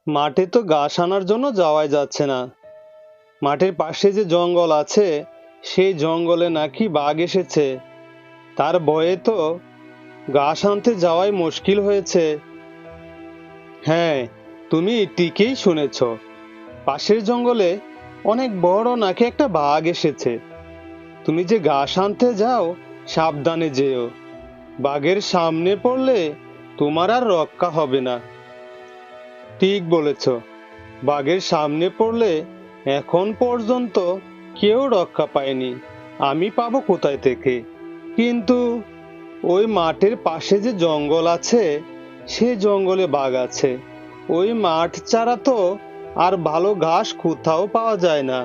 মাঠে তো ঘাস আনার জন্য যাওয়াই যাচ্ছে না। মাঠের পাশে যে জঙ্গল আছে, সেই জঙ্গলে নাকি বাঘ এসেছে। তার ভয়ে তো ঘাস আনতে যাওয়াই মুশকিল হয়েছে। হ্যাঁ, তুমি ঠিকই শুনেছ। পাশের জঙ্গলে অনেক বড় নাকি একটা বাঘ এসেছে। তুমি যে ঘাস আনতে যাও, সাবধানে যেও। বাঘের সামনে পড়লে তোমার আর রক্ষা হবে না। ঠিক বলেছ। বাঘের সামনে পড়লে এখন পর্যন্ত কেউ রক্ষা পায়নি। আমি পাবো কোথায় থেকে? কিন্তু ওই মাঠের পাশে যে জঙ্গল আছে, সে জঙ্গলে বাঘ আছে। ওই মাঠ ছাড়া তো আর ভালো ঘাস কোথাও পাওয়া যায় না।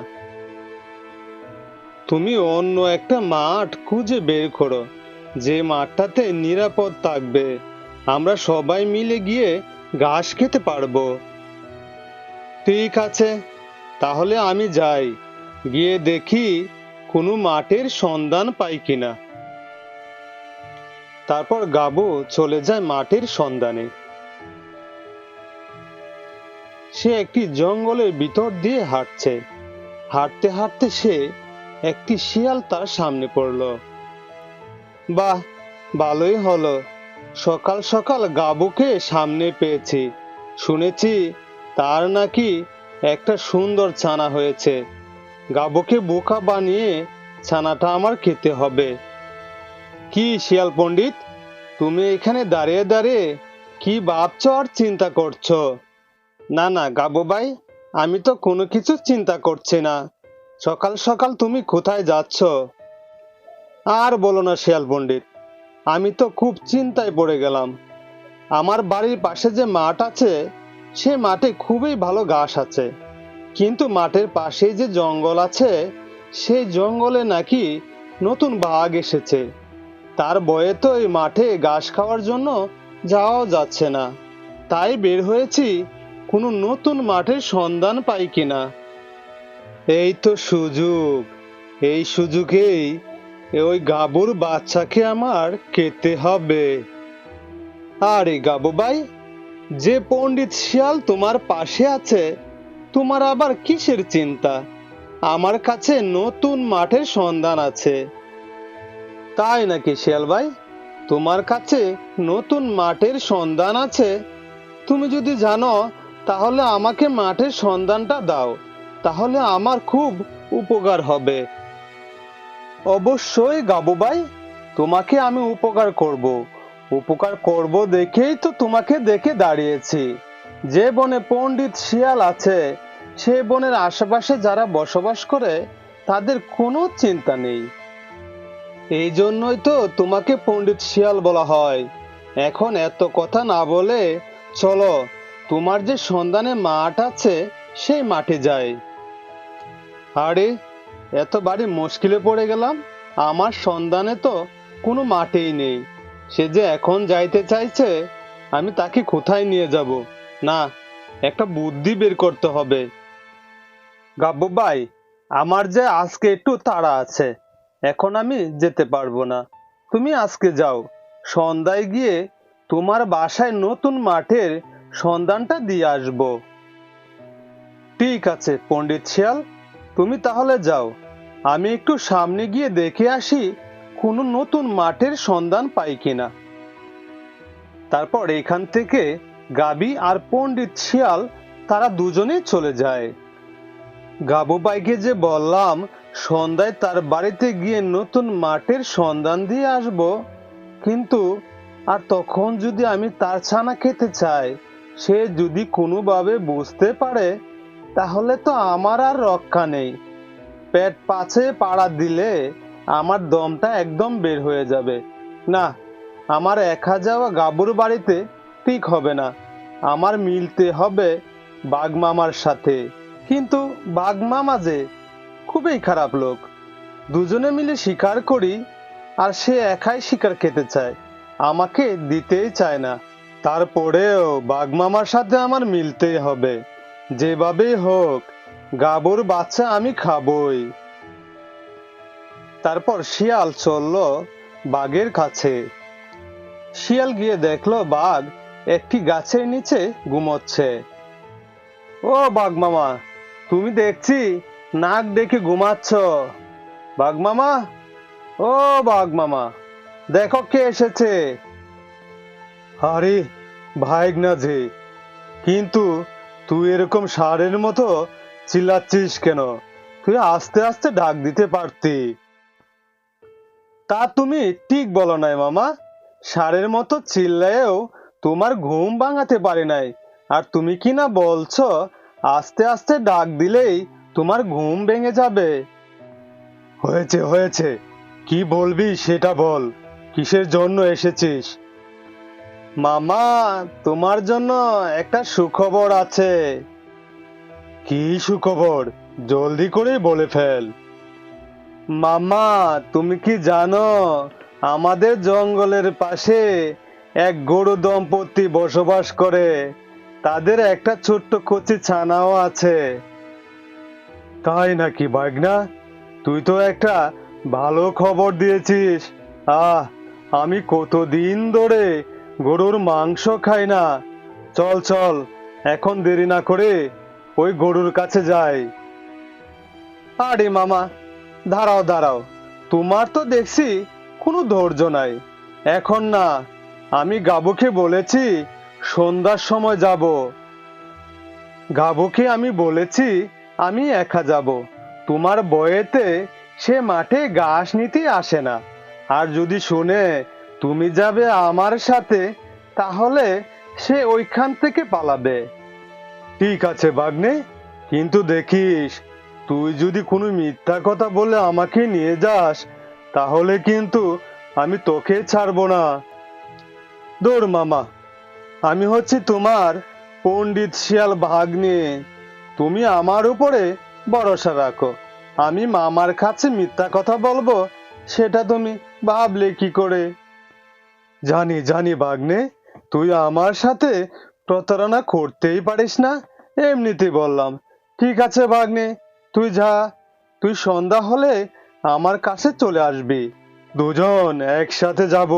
তুমি অন্য একটা মাঠ খুঁজে বের করো, যে মাঠটাতে নিরাপদ থাকবে। আমরা সবাই মিলে গিয়ে ঘাস খেতে পারবো। ঠিক আছে, তাহলে আমি যাই, গিয়ে দেখি কোনো মাঠের সন্ধান পাই কিনা। তারপর গাবু চলে যায় মাঠের সন্ধানে। সে একটি জঙ্গলের ভিতর দিয়ে হাঁটছে। হাঁটতে হাঁটতে সে একটি শিয়াল তার সামনে পড়ল। বাহ, ভালোই হলো, সকাল সকাল গাবুকে সামনে পেয়েছি। শুনেছি তার নাকি একটা সুন্দর ছানা হয়েছে। গাবুকে বোকা বানিয়ে ছানাটা আমার খেতে হবে। কি শিয়াল পণ্ডিত, তুমি এখানে দাঁড়িয়ে দাঁড়িয়ে কি ভাবছো আর চিন্তা করছো? না না গাবু ভাই, আমি তো কোনো কিছু চিন্তা করছি না। সকাল সকাল তুমি কোথায় যাচ্ছ? আর বলো না শিয়াল পণ্ডিত, আমি তো খুব চিন্তায় পড়ে গেলাম। আমার বাড়ির পাশে যে মাঠ আছে, সে মাঠে খুবই ভালো ঘাস আছে। কিন্তু মাঠের পাশে যে জঙ্গল আছে, সেই জঙ্গলে নাকি নতুন বাঘ এসেছে। তার ভয়ে তো এই মাঠে ঘাস খাওয়ার জন্য যাওয়াও যাচ্ছে না। তাই বের হয়েছি কোনো নতুন মাঠের সন্ধান পাই কিনা। এই তো সুযোগ, এই সুযোগেই ওই গাবুর বাচ্চাকে আমার খেতে হবে। আরে গাবু ভাই, যে পণ্ডিত শিয়াল তোমার পাশে আছে, তোমার আবার কিসের চিন্তা? আমার কাছে নতুন মাঠের সন্ধান আছে। তাই নাকি শিয়াল ভাই? তোমার কাছে নতুন মাঠের সন্ধান আছে? তুমি যদি জানো, তাহলে আমাকে মাঠের সন্ধানটা দাও, তাহলে আমার খুব উপকার হবে। অবশ্যই গাবু ভাই, তোমাকে আমি উপকার করব। উপকার করব দেখেই তো তোমাকে দেখে দাঁড়িয়েছি। যে বনে পণ্ডিত শিয়াল আছে, সে বনের আশেপাশে যারা বসবাস করে, তাদের কোনো চিন্তা নেই। এই জন্যই তো তোমাকে পণ্ডিত শিয়াল বলা হয়। এখন এত কথা না বলে চলো, তোমার যে সন্ধানে মাঠ আছে, সেই মাঠে যাই। আরে, এত বাড়ি মুশকিলে পড়ে গেলাম। আমার সন্ধানে তো কোনো মাঠেই নেই। সে যে এখন যাইতে চাইছে, আমি তাকে কোথায় নিয়ে যাব? না, একটা বুদ্ধি বের করতে হবে। গাব্বু ভাই, আমার যে আজকে একটু তাড়া আছে, এখন আমি যেতে পারবো না। তুমি আজকে যাও, সন্ধ্যায় গিয়ে তোমার বাসায় নতুন মাঠের সন্ধানটা দিয়ে আসবো। ঠিক আছে পণ্ডিত শিয়াল, তুমি তাহলে যাও। আমি একটু সামনে গিয়ে দেখে আসি কোনো নতুন মাঠের সন্ধান পাই কিনা। তারপর এখান থেকে গাবি আর পণ্ডিত শিয়াল তারা দুজনেই চলে যায়। গাবু ভাইকে যে বললাম সন্ধ্যায় তার বাড়িতে গিয়ে নতুন মাঠের সন্ধান দিয়ে আসব, কিন্তু আর তখন যদি আমি তার ছানা খেতে চাই, সে যদি কোনোভাবে বুঝতে পারে, তাহলে তো আমার আর রক্ষা নেই। পেট পাছে পাড়া দিলে আমার দমটা একদম বের হয়ে যাবে। না, আমার একা যাওয়া গাবুর বাড়িতে ঠিক হবে না। আমার মিলতে হবে বাঘ মামার সাথে। কিন্তু বাঘ মামা যে খুবই খারাপ লোক। দুজনে মিলে শিকার করি, আর সে একাই শিকার খেতে চায়, আমাকে দিতেই চায় না। তারপরেও বাঘ মামার সাথে আমার মিলতেই হবে। যেভাবেই হোক, গাবুর বাচ্চা আমি খাবই। তারপর শিয়াল চলল বাঘের কাছে। শিয়াল গিয়ে দেখলো বাঘ একটি গাছের নিচে ঘুমোচ্ছে। ও বাঘ মামা, তুমি দেখছি নাক ডেকে ঘুমাচ্ছ। বাঘ মামা, ও বাঘ মামা, দেখো কে এসেছে। আরে ভাইগনা যে, কিন্তু তুই এরকম ষাঁড়ের মতো চিল্লাচ্ছিস কেন? তুই আস্তে আস্তে ডাক দিতে পারতি। তা তুমি ঠিক বলো নাই মামা, ষাঁড়ের মতো চিল্লায়েও তোমার ঘুম ভাঙাতে পারি নাই। আর তুমি কি না বলছো আস্তে আস্তে ডাক দিলেই তোমার ঘুম ভেঙে যাবে। হয়েছে হয়েছে, কি বলবি সেটা বল, কিসের জন্য এসেছিস? মামা, তোমার জন্য একটা সুখবর আছে। কি সুখবর? জলদি করে বলে ফেল। মামা, তুমি কি জানো আমাদের জঙ্গলের পাশে এক গরু দম্পতি বসবাস করে, তাদের একটা ছোট্ট কচি ছানাও আছে। তাই নাকি ভাগনা? তুই তো একটা ভালো খবর দিয়েছিস। আহ, আমি কতদিন ধরে গরুর মাংস খাই না। চল চল, এখন দেরি না করে ওই গরুর কাছে যাই। আরে মামা, দাঁড়াও দাঁড়াও, তোমার তো দেখছি কোনো ধৈর্য নাই। এখন না, আমি গাবুকে বলেছি সন্ধ্যার সময় যাব। গাবুকে আমি বলেছি আমি একা যাব। তোমার বয়েতে সে মাঠে ঘাস নিতে আসে না। আর যদি শুনে তুমি যাবে আমার সাথে, তাহলে সে ওইখান থেকে পালাবে। ঠিক আছে বাগনে, কিন্তু দেখিস তুই যদি কোনো মিথ্যা কথা বলে আমাকে নিয়ে যাস, তাহলে কিন্তু আমি তোকে ছাড়বো না। দৌড় মামা, আমি হচ্ছি তোমার পণ্ডিত শিয়াল ভাগ্নে। তুমি আমার উপরে ভরসা রাখো। আমি মামার কাছে মিথ্যা কথা বলবো সেটা তুমি ভাবলে কি করে? জানি জানি ভাগ্নে, তুই আমার সাথে প্রতারণা করতেই পারিস না, এমনিতেই বললাম। ঠিক আছে ভাগ্নে, তুই যা। তুই সন্ধ্যা হলে আমার কাছে চলে আসবি, দুজন একসাথে যাব।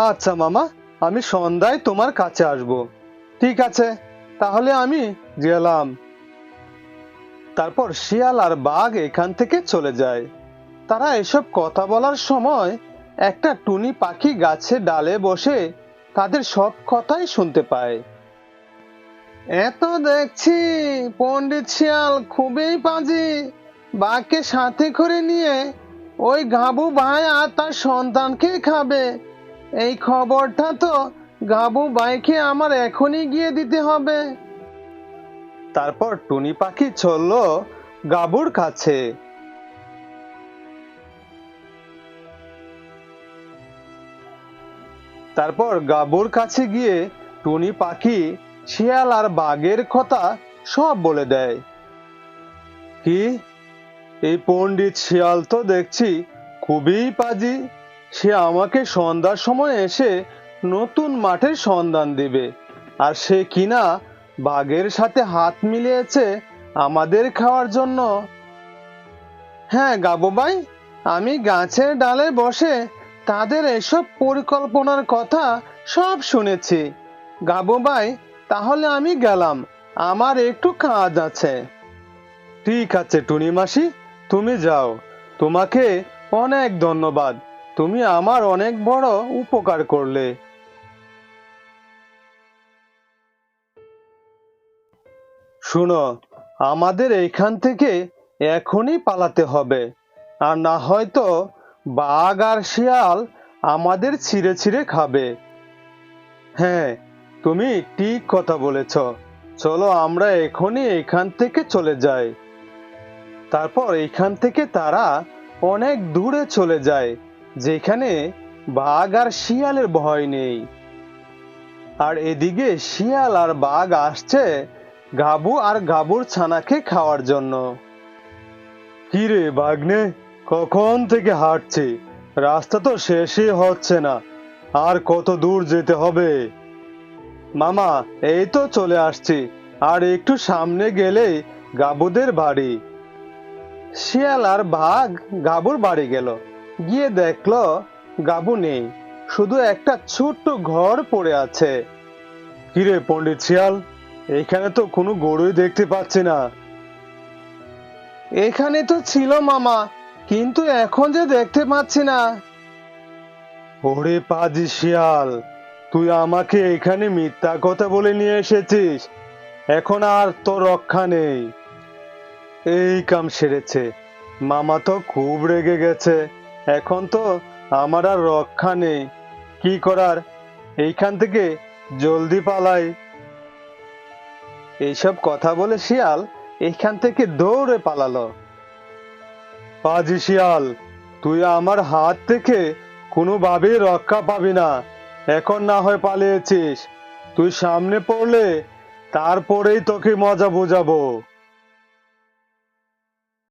আচ্ছা মামা, আমি সন্ধ্যায় তোমার কাছে আসব। ঠিক আছে, তাহলে আমি গেলাম। তারপর শিয়াল আর বাঘ এখান থেকে চলে যায়। তারা এসব কথা বলার সময় একটা টুনি পাখি গাছে ডালে বসে তাদের সব কথাই শুনতে পায়। এত দেখছি পণ্ডিত শিয়াল খুবই পাজি। বাঘকে সাথে করে নিয়ে ওই গাবু ভাই আর তার সন্তানকে খাবে। এই খবরটা তো গাবু ভাইকে আমার এখনই গিয়ে দিতে হবে। তারপর টুনি পাখি চলল গাবুর কাছে। তারপর গাবুর কাছে গিয়ে টুনি পাখি শিয়াল আর বাঘের কথা সব বলে দেয়। কি, এই পণ্ডিত শিয়াল তো দেখছি খুবই পাজি। সে আমাকে সন্ধ্যার সময় এসে নতুন মাঠের সন্ধান দিবে, আর সে কিনা বাঘের সাথে হাত মিলিয়েছে আমাদের খাওয়ার জন্য। হ্যাঁ গাবু ভাই, আমি গাছের ডালে বসে তাদের এসব পরিকল্পনার কথা সব শুনেছি। গাবু ভাই, তাহলে আমি গেলাম, আমার একটু কাজ আছে। ঠিক আছে টুনি মাসি, তুমি যাও। তোমাকে অনেক ধন্যবাদ, তুমি আমার অনেক বড় উপকার করলে। শুনো, আমাদের এইখান থেকে এখনই পালাতে হবে, আর না হয়তো বাঘ আর শিয়াল আমাদের ছিঁড়ে ছিঁড়ে খাবে। হ্যাঁ, তুমি ঠিক কথা বলেছ। চলো আমরা এখনই এখান থেকে চলে যাই। তারপর এখান থেকে তারা অনেক দূরে চলে যায়, যেখানে বাঘ আর শিয়ালের ভয় নেই। আর এদিকে শিয়াল আর বাঘ আসছে গাবু আর গাবুর ছানাকে খাওয়ার জন্য। কি রে বাঘনে, কখন থেকে হাঁটছি, রাস্তা তো শেষই হচ্ছে না। আর কত দূর যেতে হবে? মামা, এই তো চলে আসছি, আর একটু সামনে গেলেই গাবুদের বাড়ি। শিয়াল আর বাঘ গাবুর বাড়ি গেল। গিয়ে দেখলো গাবু নেই, শুধু একটা ছোট্ট ঘর পড়ে আছে। কিরে পণ্ডিত শিয়াল, এখানে তো কোনো গরুই দেখতে পাচ্ছি না। এখানে তো ছিল মামা, কিন্তু এখন যে দেখতে পাচ্ছি না। ওরে পাজি শিয়াল, তুই আমাকে এখানে মিথ্যা কথা বলে নিয়ে এসেছিস। এখন আর তো রক্ষা নেই। এই কাম সেরেছে। মামা তো খুব রেগে গেছে। এখন তো আমার আর রক্ষা নেই। কি করার, এইখান থেকে জলদি পালাই। এইসব কথা বলে শিয়াল এইখান থেকে দৌড়ে পালালো। পাজি শিয়াল, তুই আমার হাত থেকে কোনোভাবেই রক্ষা পাবি না। এখন না হয় পালিয়েছিস, তুই সামনে পড়লে তারপরেই তোকে মজা বোঝাবো।